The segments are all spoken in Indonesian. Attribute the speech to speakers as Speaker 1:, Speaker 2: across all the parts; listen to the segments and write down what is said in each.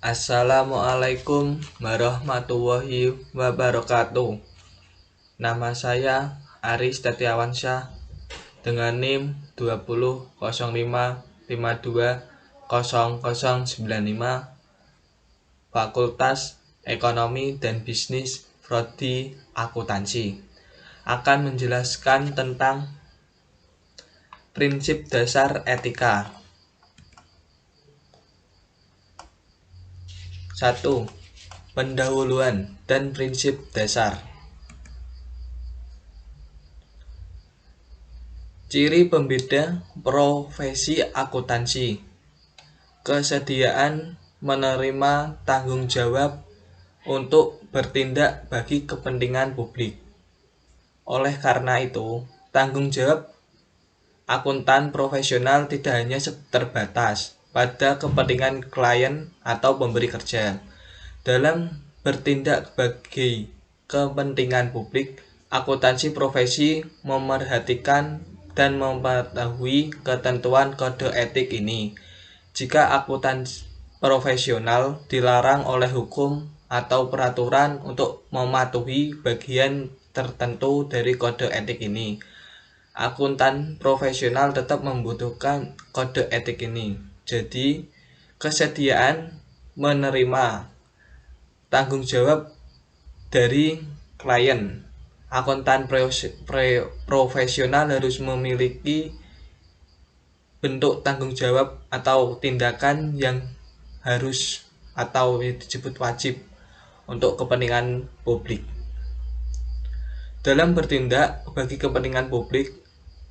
Speaker 1: Assalamualaikum warahmatullahi wabarakatuh. Nama saya Aris Tetiawansyah dengan NIM 2005520095 Fakultas Ekonomi dan Bisnis Prodi Akuntansi. Akan menjelaskan tentang prinsip dasar etika. 1. Pendahuluan dan prinsip dasar. Ciri pembeda profesi akuntansi: kesediaan menerima tanggung jawab untuk bertindak bagi kepentingan publik. Oleh karena itu, tanggung jawab akuntan profesional tidak hanya terbatas pada kepentingan klien atau pemberi kerja. Dalam bertindak bagi kepentingan publik, akuntansi profesi memerhatikan dan mematuhi ketentuan kode etik ini. Jika akuntan profesional dilarang oleh hukum atau peraturan untuk mematuhi bagian tertentu dari kode etik ini, akuntan profesional tetap membutuhkan kode etik ini. Jadi, kesediaan menerima tanggung jawab dari klien. Akuntan profesional harus memiliki bentuk tanggung jawab atau tindakan yang harus atau disebut wajib untuk kepentingan publik. Dalam bertindak bagi kepentingan publik,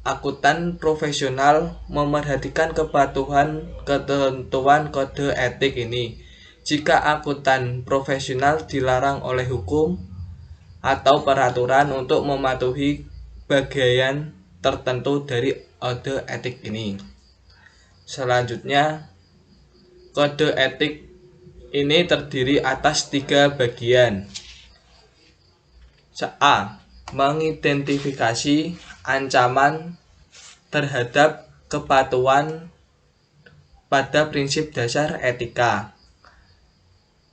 Speaker 1: akuntan profesional memerhatikan kepatuhan ketentuan kode etik ini. Jika akuntan profesional dilarang oleh hukum atau peraturan untuk mematuhi bagian tertentu dari kode etik ini. Selanjutnya, kode etik ini terdiri atas 3 bagian. A. Mengidentifikasi ancaman terhadap kepatuhan pada prinsip dasar etika.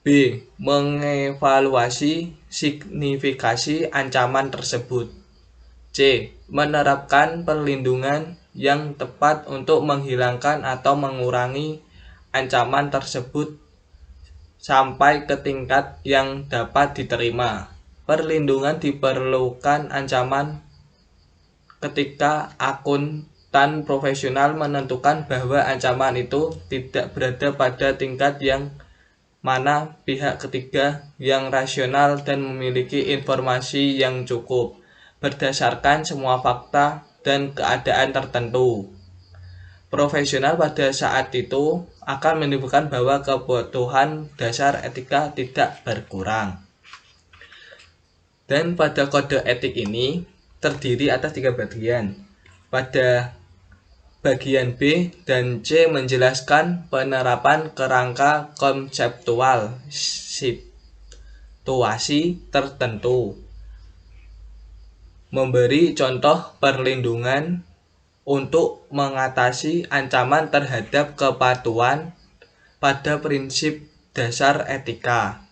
Speaker 1: B. Mengevaluasi signifikasi ancaman tersebut. C. Menerapkan perlindungan yang tepat untuk menghilangkan atau mengurangi ancaman tersebut sampai ke tingkat yang dapat diterima. Perlindungan diperlukan ancaman ketika akuntan profesional menentukan bahwa ancaman itu tidak berada pada tingkat yang mana pihak ketiga yang rasional dan memiliki informasi yang cukup berdasarkan semua fakta dan keadaan tertentu. Profesional pada saat itu akan menunjukkan bahwa kebutuhan dasar etika tidak berkurang. Dan pada kode etik ini terdiri atas 3 bagian. Pada bagian B dan C menjelaskan penerapan kerangka konseptual situasi tertentu, memberi contoh perlindungan untuk mengatasi ancaman terhadap kepatuhan pada prinsip dasar etika.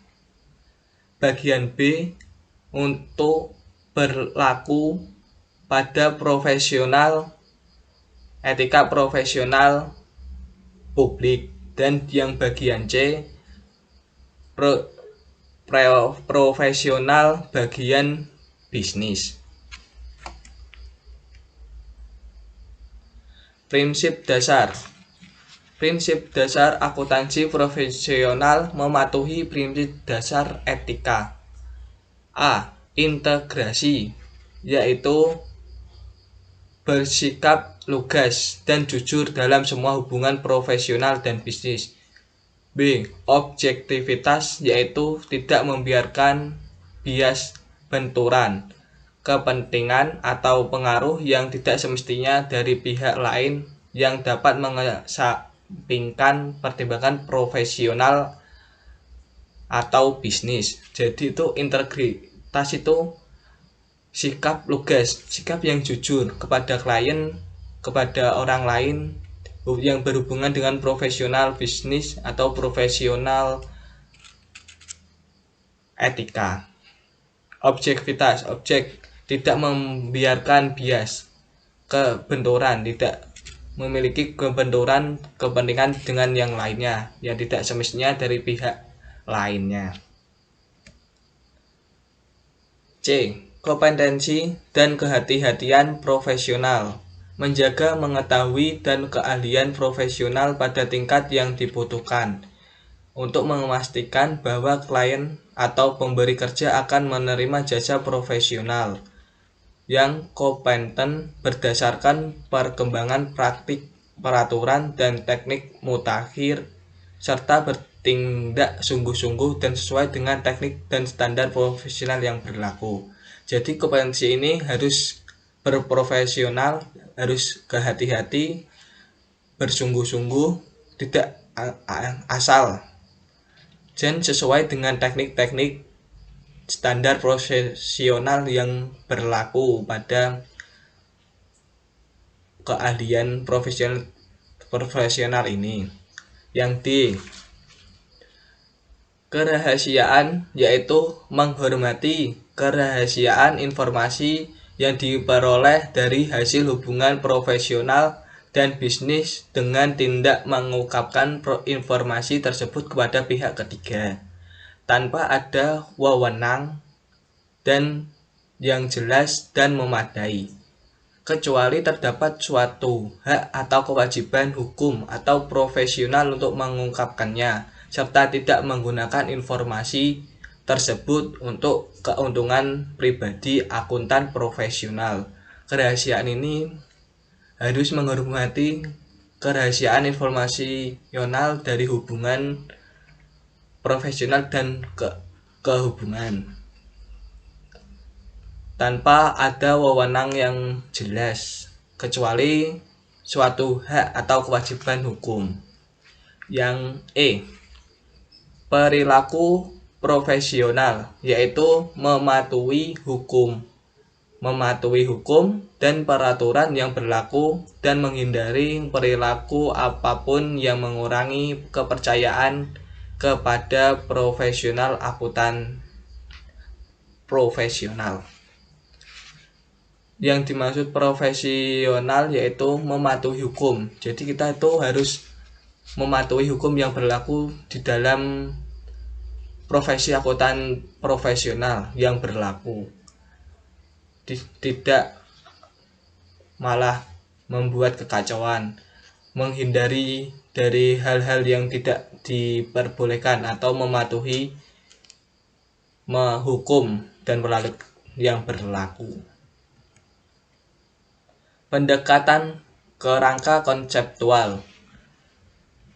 Speaker 1: Bagian B untuk berlaku pada etika profesional publik, dan yang bagian C profesional bagian bisnis. Prinsip dasar. Prinsip dasar akuntansi profesional mematuhi prinsip dasar etika. A. Integrasi, yaitu bersikap lugas dan jujur dalam semua hubungan profesional dan bisnis. B. Objektivitas, yaitu tidak membiarkan bias benturan kepentingan atau pengaruh yang tidak semestinya dari pihak lain yang dapat mengesampingkan pertimbangan profesional atau bisnis. Jadi itu integritas itu sikap lugas, sikap yang jujur kepada klien, kepada orang lain yang berhubungan dengan profesional bisnis atau profesional etika. Objektivitas, objek tidak membiarkan bias, kebenturan, tidak memiliki kebenturan kepentingan dengan yang lainnya yang tidak semestinya dari pihak lainnya. C. Kompetensi dan kehati-hatian profesional. Menjaga, mengetahui, dan keahlian profesional pada tingkat yang dibutuhkan untuk memastikan bahwa klien atau pemberi kerja akan menerima jasa profesional yang kompeten berdasarkan perkembangan praktik, peraturan, dan teknik mutakhir, serta bertindak sungguh-sungguh dan sesuai dengan teknik dan standar profesional yang berlaku. Jadi kompetensi ini harus berprofesional, harus kehati-hati, bersungguh-sungguh, tidak asal, dan sesuai dengan teknik-teknik standar profesional yang berlaku pada keahlian profesional ini. Yang D. Kerahasiaan, yaitu menghormati kerahasiaan informasi yang diperoleh dari hasil hubungan profesional dan bisnis dengan tidak mengungkapkan informasi tersebut kepada pihak ketiga tanpa ada wewenang dan yang jelas dan memadai, kecuali terdapat suatu hak atau kewajiban hukum atau profesional untuk mengungkapkannya, serta tidak menggunakan informasi tersebut untuk keuntungan pribadi akuntan profesional. Kerahasiaan ini harus menghormati kerahasiaan informasional dari hubungan profesional dan kehubungan tanpa ada wewenang yang jelas, kecuali suatu hak atau kewajiban hukum. Yang E. Perilaku profesional, yaitu mematuhi hukum dan peraturan yang berlaku dan menghindari perilaku apapun yang mengurangi kepercayaan kepada profesional akuntan profesional. Yang dimaksud profesional yaitu mematuhi hukum. Jadi kita itu harus mematuhi hukum yang berlaku di dalam profesi akuntan profesional yang berlaku. Tidak malah membuat kekacauan, menghindari dari hal-hal yang tidak diperbolehkan atau mematuhi hukum dan peraturan yang berlaku. Pendekatan kerangka konseptual.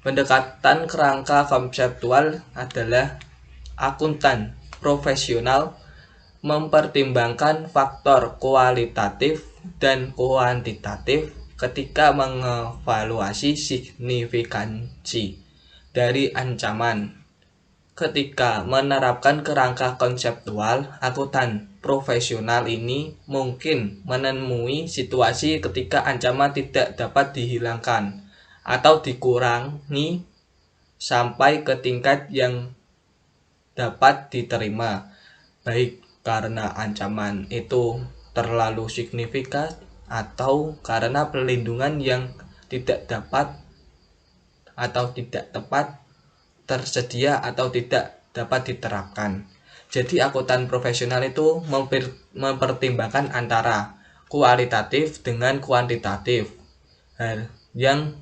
Speaker 1: Pendekatan kerangka konseptual adalah akuntan profesional mempertimbangkan faktor kualitatif dan kuantitatif ketika mengevaluasi signifikansi dari ancaman. Ketika menerapkan kerangka konseptual, akuntan profesional ini mungkin menemui situasi ketika ancaman tidak dapat dihilangkan atau dikurangi sampai ke tingkat yang dapat diterima, baik karena ancaman itu terlalu signifikan atau karena perlindungan yang tidak dapat atau tidak tepat tersedia atau tidak dapat diterapkan. Jadi akuntan profesional itu mempertimbangkan antara kualitatif dengan kuantitatif. Yang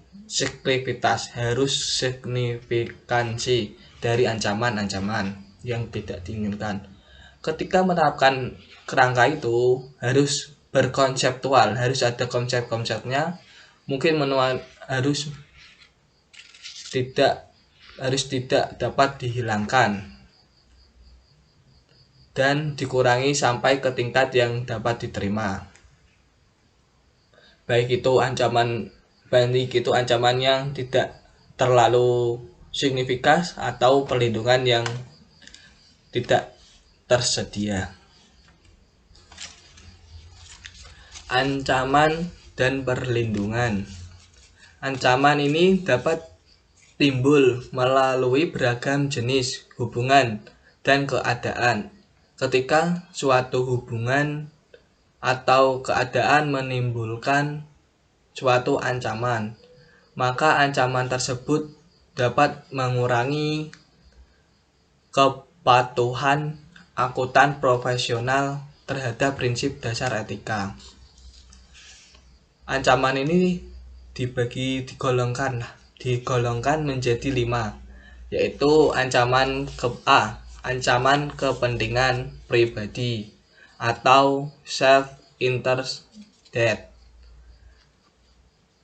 Speaker 1: harus signifikansi dari ancaman-ancaman yang tidak diinginkan. Ketika menerapkan kerangka itu harus berkonseptual, harus ada konsep-konsepnya, mungkin harus tidak dapat dihilangkan dan dikurangi sampai ke tingkat yang dapat diterima. Baik itu ancaman yang tidak terlalu signifikan atau perlindungan yang tidak tersedia. Ancaman dan perlindungan. Ancaman ini dapat timbul melalui beragam jenis hubungan dan keadaan. Ketika suatu hubungan atau keadaan menimbulkan suatu ancaman, maka ancaman tersebut dapat mengurangi kepatuhan akuntan profesional terhadap prinsip dasar etika. Ancaman ini digolongkan menjadi 5, yaitu ancaman kepentingan pribadi atau self-interest.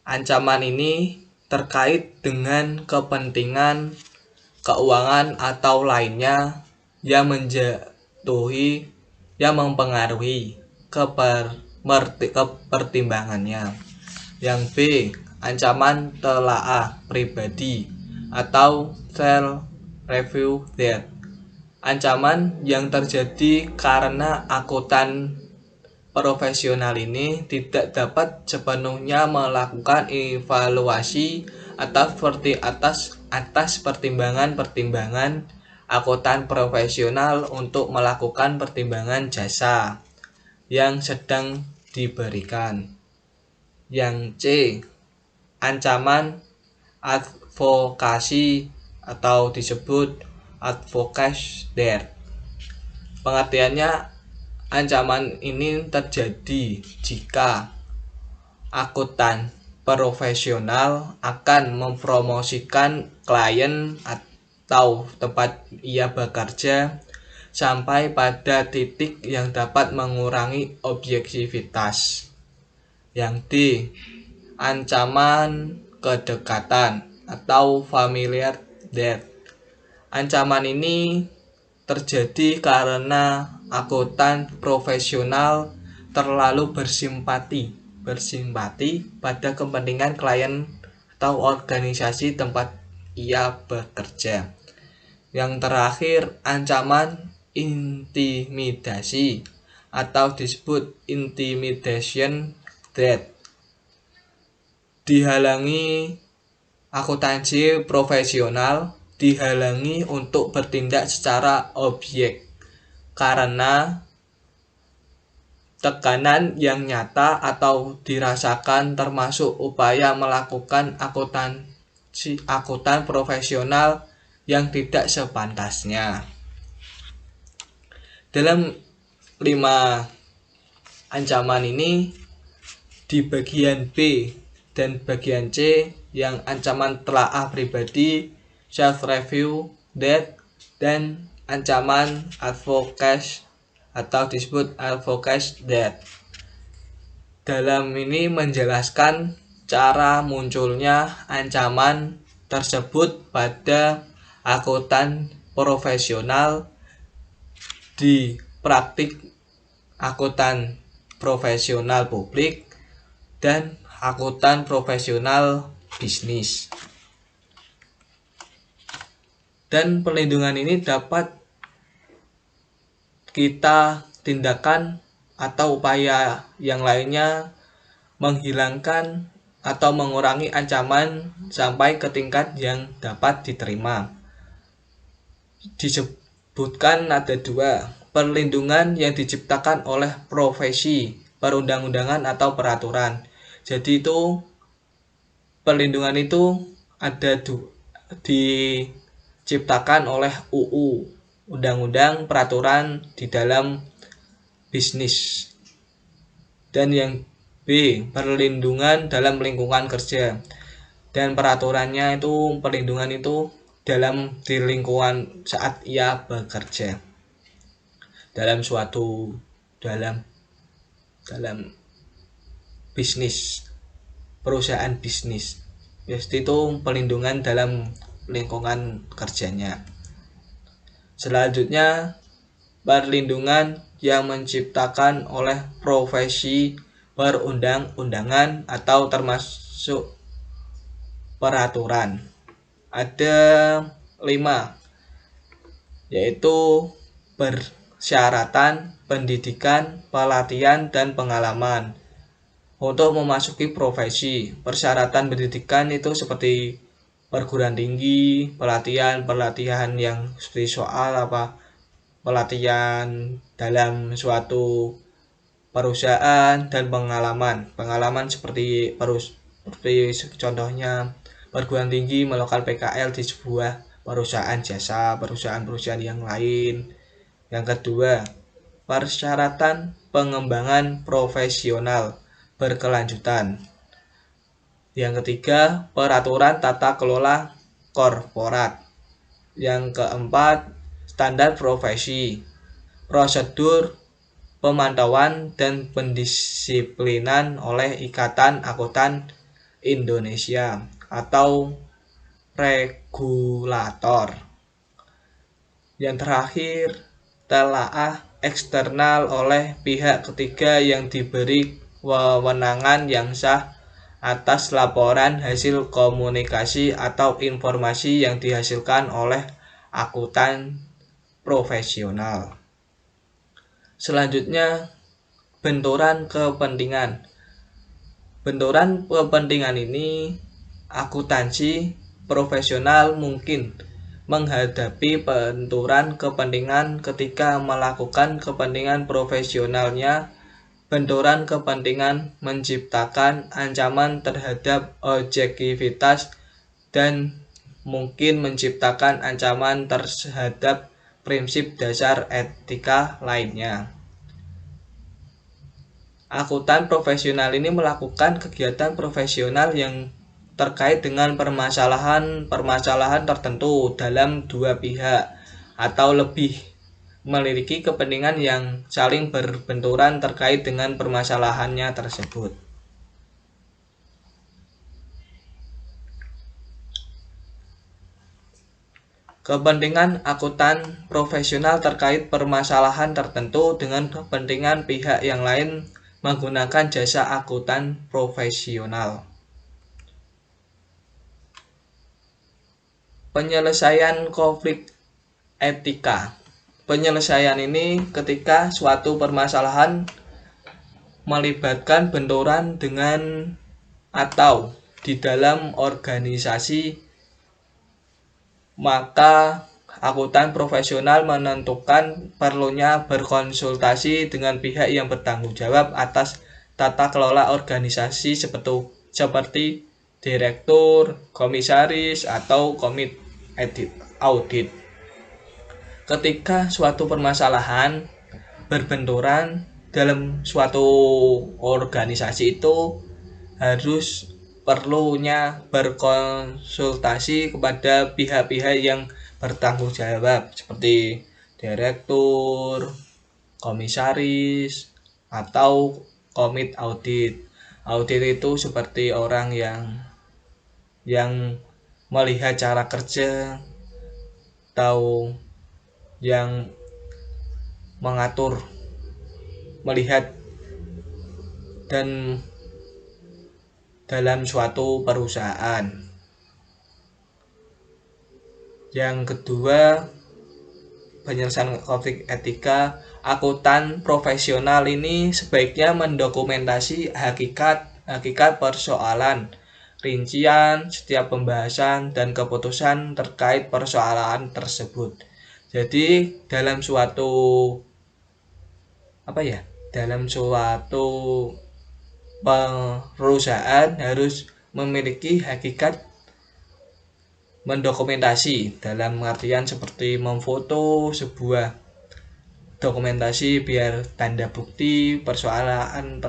Speaker 1: Ancaman ini terkait dengan kepentingan keuangan atau lainnya yang mempengaruhi kepertimbangannya. Yang B, ancaman telaah pribadi atau self-review debt. Ancaman yang terjadi karena akuntan profesional ini tidak dapat sepenuhnya melakukan evaluasi atas pertimbangan-pertimbangan akuntan profesional untuk melakukan pertimbangan jasa yang sedang diberikan. Yang C, ancaman advokasi atau disebut advocacy debt. Pengertiannya, ancaman ini terjadi jika akuntan profesional akan mempromosikan klien atau tempat ia bekerja sampai pada titik yang dapat mengurangi objektivitas. Yang D, ancaman kedekatan atau familiar debt. Ancaman ini terjadi karena akuntan profesional terlalu bersimpati pada kepentingan klien atau organisasi tempat ia bekerja. Yang terakhir, ancaman intimidasi atau disebut intimidation debt. Akuntansi profesional dihalangi untuk bertindak secara objek karena tekanan yang nyata atau dirasakan, termasuk upaya melakukan akuntan profesional yang tidak sepantasnya. Dalam 5 ancaman ini, di bagian B dan bagian C yang ancaman telaah pribadi, self-review debt, dan ancaman advocacy atau disebut advocacy debt. Dalam ini menjelaskan cara munculnya ancaman tersebut pada akuntan profesional di praktik akuntan profesional publik dan akuntan profesional bisnis. Dan perlindungan ini dapat kita tindakan atau upaya yang lainnya menghilangkan atau mengurangi ancaman sampai ke tingkat yang dapat diterima. Disebutkan ada 2, perlindungan yang diciptakan oleh profesi, perundang-undangan atau peraturan. Jadi itu perlindungan itu ada diciptakan oleh UU, undang-undang peraturan di dalam bisnis. Dan yang B, perlindungan dalam lingkungan kerja. Dan peraturannya itu perlindungan itu di lingkungan saat ia bekerja. Dalam bisnis, perusahaan bisnis. Itu perlindungan dalam lingkungan kerjanya. Selanjutnya, perlindungan yang menciptakan oleh profesi, perundang-undangan atau termasuk peraturan. Ada 5, yaitu persyaratan, pendidikan, pelatihan, dan pengalaman. Untuk memasuki profesi, persyaratan pendidikan itu seperti perguruan tinggi, pelatihan yang seperti soal pelatihan dalam suatu perusahaan, dan pengalaman seperti contohnya perguruan tinggi melakukan PKL di sebuah perusahaan jasa, perusahaan yang lain. Yang kedua, persyaratan pengembangan profesional berkelanjutan. Yang ketiga, peraturan tata kelola korporat. Yang keempat, standar profesi, prosedur pemantauan dan pendisiplinan oleh Ikatan Akuntan Indonesia atau regulator. Yang terakhir, telaah eksternal oleh pihak ketiga yang diberi wewenangan yang sah atas laporan hasil komunikasi atau informasi yang dihasilkan oleh akuntan profesional. Selanjutnya, benturan kepentingan. Benturan kepentingan ini akuntansi profesional mungkin menghadapi benturan kepentingan ketika melakukan kepentingan profesionalnya. Benturan kepentingan menciptakan ancaman terhadap objektivitas dan mungkin menciptakan ancaman terhadap prinsip dasar etika lainnya. Akuntan profesional ini melakukan kegiatan profesional yang terkait dengan permasalahan tertentu dalam dua pihak atau lebih, memiliki kepentingan yang saling berbenturan terkait dengan permasalahannya tersebut. Kepentingan akuntan profesional terkait permasalahan tertentu dengan kepentingan pihak yang lain menggunakan jasa akuntan profesional. Penyelesaian konflik etika. Penyelesaian ini ketika suatu permasalahan melibatkan benturan dengan atau di dalam organisasi, maka akuntan profesional menentukan perlunya berkonsultasi dengan pihak yang bertanggung jawab atas tata kelola organisasi seperti direktur, komisaris, atau komite audit. Ketika suatu permasalahan berbenturan dalam suatu organisasi, itu harus perlunya berkonsultasi kepada pihak-pihak yang bertanggung jawab seperti direktur, komisaris, atau komite audit. Audit itu seperti orang yang melihat cara kerja atau yang mengatur, melihat dan dalam suatu perusahaan. Yang kedua, penyelesaian konflik etika. Akuntan profesional ini sebaiknya mendokumentasi hakikat persoalan, rincian setiap pembahasan dan keputusan terkait persoalan tersebut. Jadi dalam suatu perusahaan harus memiliki hakikat mendokumentasi, dalam artian seperti memfoto sebuah dokumentasi biar tanda bukti persoalan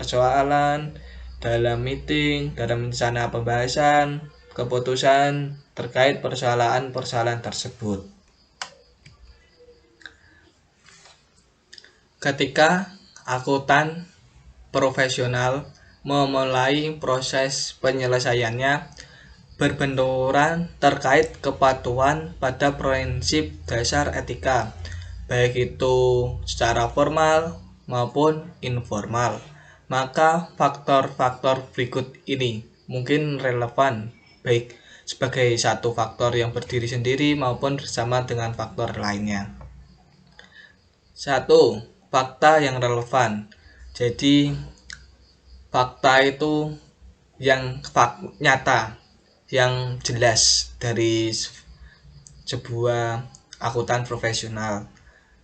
Speaker 1: dalam meeting, dalam rencana pembahasan keputusan terkait persoalan tersebut. Ketika akuntan profesional memulai proses penyelesaiannya berbenturan terkait kepatuhan pada prinsip dasar etika, baik itu secara formal maupun informal, maka faktor-faktor berikut ini mungkin relevan, baik sebagai satu faktor yang berdiri sendiri maupun bersama dengan faktor lainnya. 1. Fakta yang relevan. Jadi fakta itu yang nyata, yang jelas dari sebuah akuntan profesional.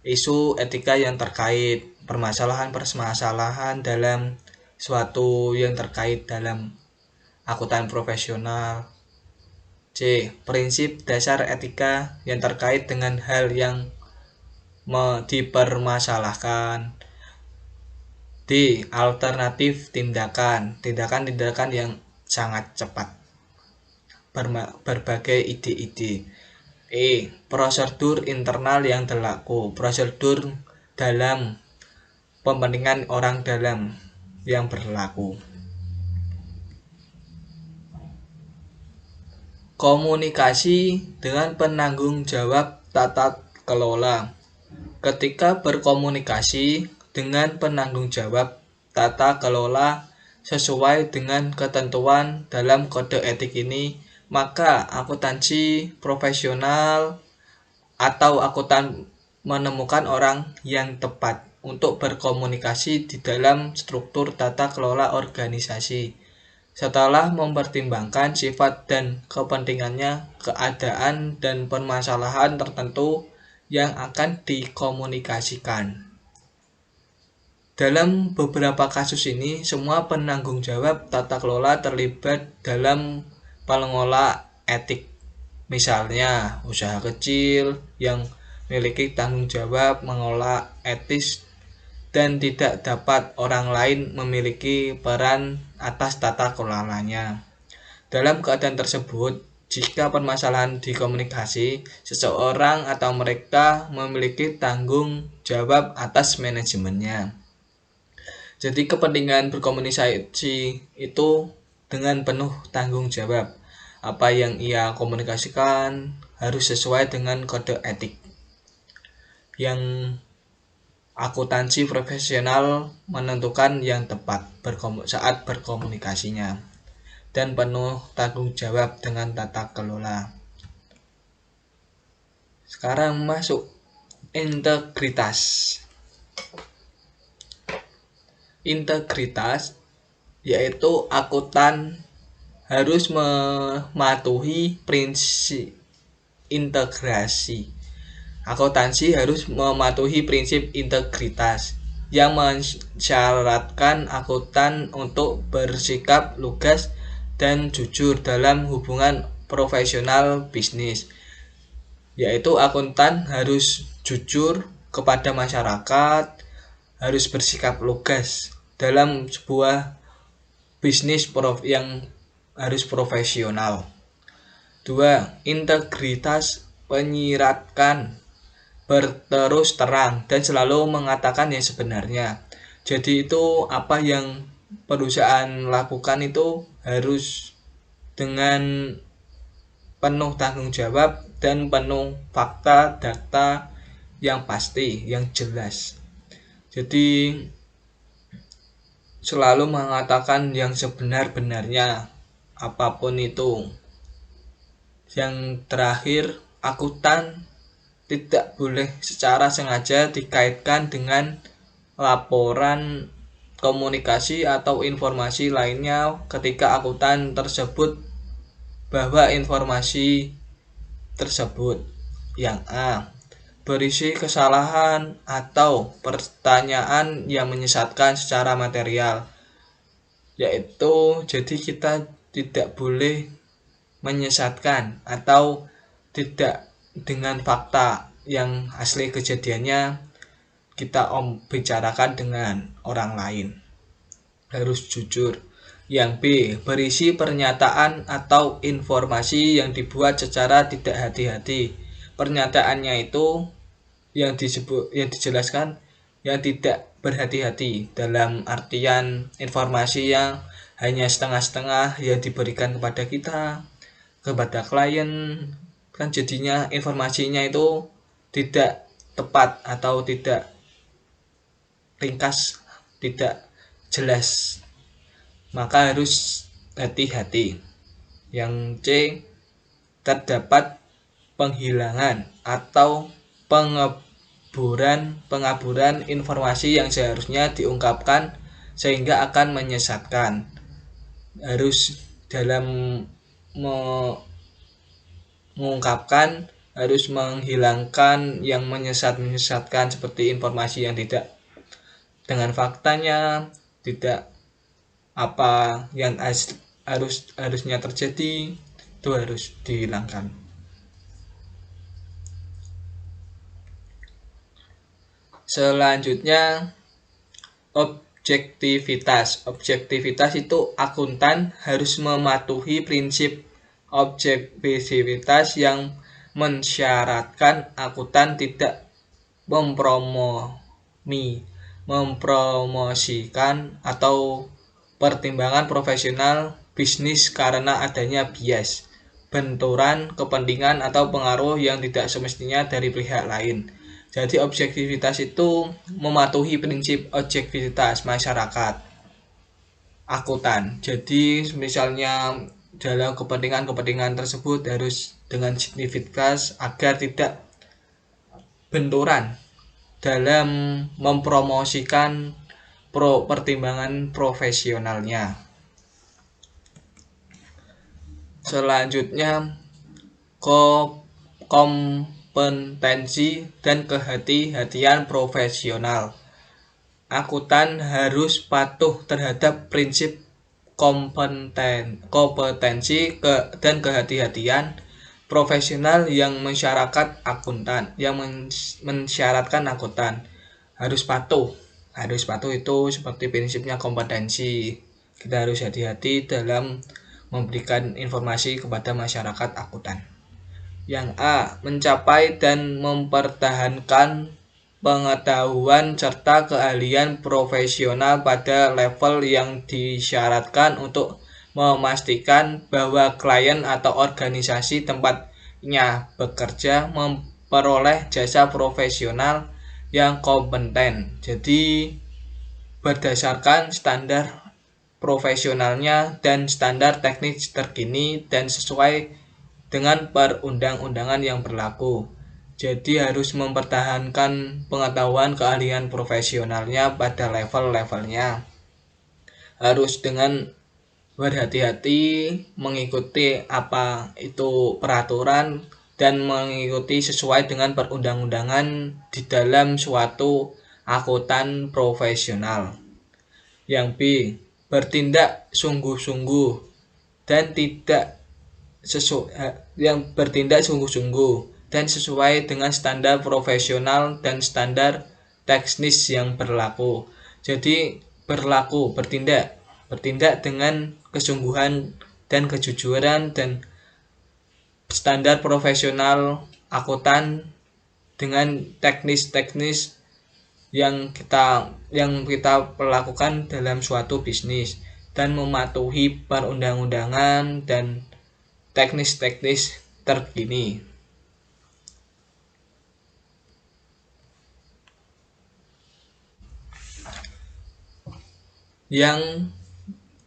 Speaker 1: isu etika yang terkait permasalahan-permasalahan dalam suatu yang terkait dalam akuntan profesional. C. Prinsip dasar etika yang terkait dengan hal yang dipermasalahkan. D. Alternatif tindakan yang sangat cepat, berbagai ide-ide. E. Prosedur internal yang berlaku, prosedur dalam kepentingan orang dalam yang berlaku. Komunikasi dengan penanggung jawab tata kelola. Ketika berkomunikasi dengan penanggung jawab tata kelola sesuai dengan ketentuan dalam kode etik ini, maka akuntansi profesional atau akuntan menemukan orang yang tepat untuk berkomunikasi di dalam struktur tata kelola organisasi. Setelah mempertimbangkan sifat dan kepentingannya, keadaan dan permasalahan tertentu yang akan dikomunikasikan. Dalam beberapa kasus ini, semua penanggung jawab tata kelola terlibat dalam pengelola etik. Misalnya, usaha kecil yang memiliki tanggung jawab mengelola etis dan tidak dapat orang lain memiliki peran atas tata kelolanya. Dalam keadaan tersebut, jika permasalahan dikomunikasi, seseorang atau mereka memiliki tanggung jawab atas manajemennya. Jadi kepentingan berkomunikasi itu dengan penuh tanggung jawab. Apa yang ia komunikasikan harus sesuai dengan kode etik yang akuntansi profesional menentukan yang tepat saat berkomunikasinya, dan penuh tanggung jawab dengan tata kelola. Sekarang masuk integritas. Integritas yaitu akuntan harus mematuhi prinsip integrasi. Akuntansi harus mematuhi prinsip integritas yang mensyaratkan akuntan untuk bersikap lugas dan jujur dalam hubungan profesional bisnis. Yaitu akuntan harus jujur kepada masyarakat, harus bersikap lugas dalam sebuah bisnis yang harus profesional. 2. Integritas menyiratkan berterus terang dan selalu mengatakan yang sebenarnya. Jadi itu apa yang perusahaan lakukan itu harus dengan penuh tanggung jawab dan penuh fakta data yang pasti, yang jelas. Jadi selalu mengatakan yang sebenar-benarnya apapun itu. Yang terakhir, akuntan tidak boleh secara sengaja dikaitkan dengan laporan komunikasi atau informasi lainnya ketika akuntan tersebut bahwa informasi tersebut yang A. berisi kesalahan atau pertanyaan yang menyesatkan secara material, yaitu jadi kita tidak boleh menyesatkan atau tidak dengan fakta yang asli kejadiannya kita bicarakan dengan orang lain, harus jujur. Yang B. berisi pernyataan atau informasi yang dibuat secara tidak hati-hati. Pernyataannya itu yang dijelaskan yang tidak berhati-hati, dalam artian informasi yang hanya setengah-setengah yang diberikan kepada kita, kepada klien, kan jadinya informasinya itu tidak tepat atau tidak ringkas, tidak jelas, maka harus hati-hati. Yang C. terdapat penghilangan atau pengaburan informasi yang seharusnya diungkapkan sehingga akan menyesatkan. Harus dalam mengungkapkan harus menghilangkan yang menyesatkan seperti informasi yang tidak dengan faktanya, tidak apa yang harusnya terjadi, itu harus dihilangkan. Selanjutnya, objektivitas. Objektivitas itu akuntan harus mematuhi prinsip objektivitas yang mensyaratkan akuntan tidak mempromosikan atau pertimbangan profesional bisnis karena adanya bias, benturan kepentingan atau pengaruh yang tidak semestinya dari pihak lain. Jadi objektivitas itu mematuhi prinsip objektivitas masyarakat akuntan. Jadi misalnya dalam kepentingan tersebut harus dengan signifikas agar tidak benturan dalam mempromosikan pertimbangan profesionalnya. Selanjutnya, kompetensi dan kehati-hatian profesional. Akuntan harus patuh terhadap prinsip kompetensi dan kehati-hatian profesional yang mensyaratkan akuntan harus patuh itu seperti prinsipnya kompetensi. Kita harus hati-hati dalam memberikan informasi kepada masyarakat akuntan. Yang A, mencapai dan mempertahankan pengetahuan serta keahlian profesional pada level yang disyaratkan untuk memastikan bahwa klien atau organisasi tempatnya bekerja memperoleh jasa profesional yang kompeten. Jadi berdasarkan standar profesionalnya dan standar teknis terkini dan sesuai dengan perundang-undangan yang berlaku. Jadi harus mempertahankan pengetahuan keahlian profesionalnya pada level-levelnya. Harus dengan berhati-hati mengikuti apa itu peraturan dan mengikuti sesuai dengan perundang-undangan di dalam suatu akuntan profesional. Yang B, bertindak sungguh-sungguh dan sesuai dengan standar profesional dan standar teknis yang berlaku. Jadi bertindak dengan kesungguhan dan kejujuran dan standar profesional akuntan dengan teknis yang kita lakukan dalam suatu bisnis dan mematuhi perundang-undangan dan teknis terkini. Yang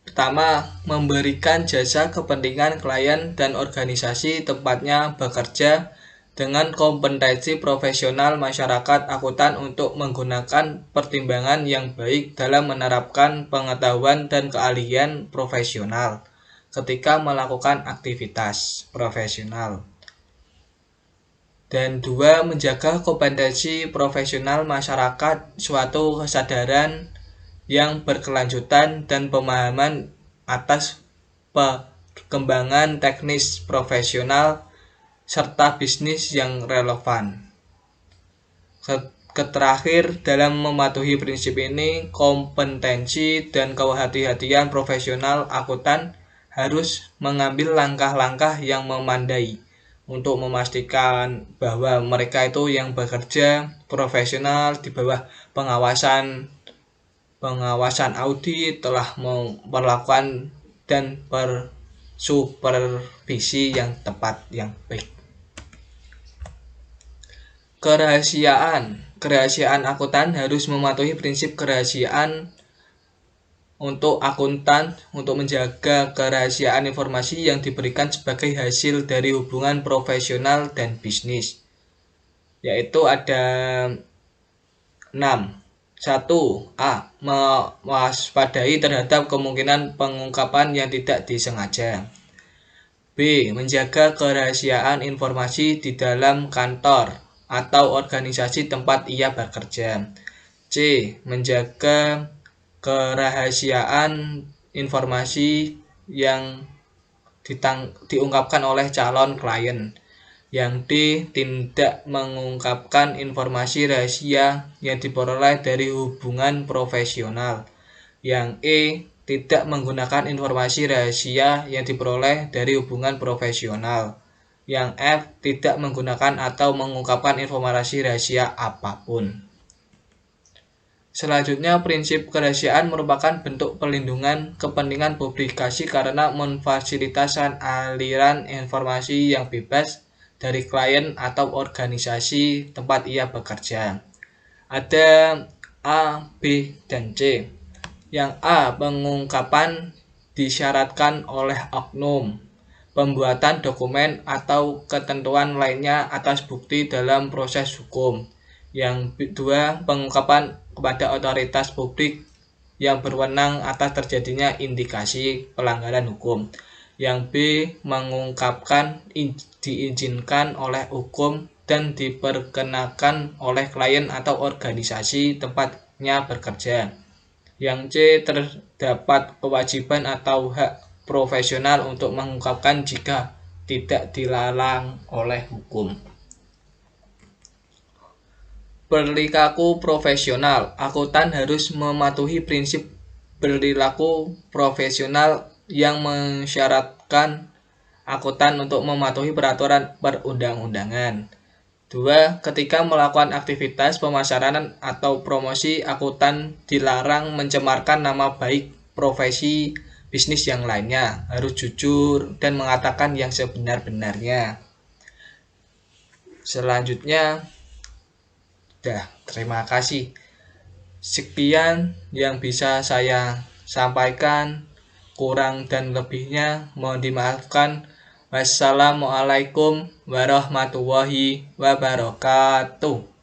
Speaker 1: pertama, memberikan jasa kepentingan klien dan organisasi tempatnya bekerja dengan kompetensi profesional masyarakat akuntan untuk menggunakan pertimbangan yang baik dalam menerapkan pengetahuan dan keahlian profesional ketika melakukan aktivitas profesional. Dan 2, menjaga kompetensi profesional masyarakat suatu kesadaran yang berkelanjutan dan pemahaman atas perkembangan teknis profesional serta bisnis yang relevan. Terakhir, dalam mematuhi prinsip ini, kompetensi dan kehati-hatian profesional akuntan harus mengambil langkah-langkah yang memadai untuk memastikan bahwa mereka itu yang bekerja profesional di bawah pengawasan audit telah memperlakukan dan bersupervisi yang tepat, yang baik. Kerahasiaan akuntan harus mematuhi prinsip kerahasiaan untuk akuntan untuk menjaga kerahasiaan informasi yang diberikan sebagai hasil dari hubungan profesional dan bisnis, yaitu ada 6. 1. A. Mewaspadai terhadap kemungkinan pengungkapan yang tidak disengaja. B. Menjaga kerahasiaan informasi di dalam kantor atau organisasi tempat ia bekerja. C. Menjaga kerahasiaan informasi yang diungkapkan oleh calon klien. Yang D. Tidak mengungkapkan informasi rahasia yang diperoleh dari hubungan profesional. Yang E. Tidak menggunakan informasi rahasia yang diperoleh dari hubungan profesional. Yang F. Tidak menggunakan atau mengungkapkan informasi rahasia apapun. Selanjutnya, prinsip kerahasiaan merupakan bentuk perlindungan kepentingan publikasi karena memfasilitasi aliran informasi yang bebas dari klien atau organisasi tempat ia bekerja. Ada A, B, dan C. Yang A. Pengungkapan disyaratkan oleh oknum, pembuatan dokumen atau ketentuan lainnya atas bukti dalam proses hukum. Yang kedua, pengungkapan kepada otoritas publik yang berwenang atas terjadinya indikasi pelanggaran hukum. Yang B. Mengungkapkan diizinkan oleh hukum dan diperkenakan oleh klien atau organisasi tempatnya bekerja. Yang C. Terdapat kewajiban atau hak profesional untuk mengungkapkan jika tidak dilarang oleh hukum. Perilaku profesional. Akuntan harus mematuhi prinsip perilaku profesional yang mensyaratkan akuntan untuk mematuhi peraturan perundang-undangan. 2. Ketika melakukan aktivitas pemasaran atau promosi, akuntan dilarang mencemarkan nama baik profesi bisnis yang lainnya. Harus jujur dan mengatakan yang sebenar-benarnya. Selanjutnya, terima kasih. Sekian yang bisa saya sampaikan. Kurang dan lebihnya mohon dimaafkan. Wassalamualaikum warahmatullahi wabarakatuh.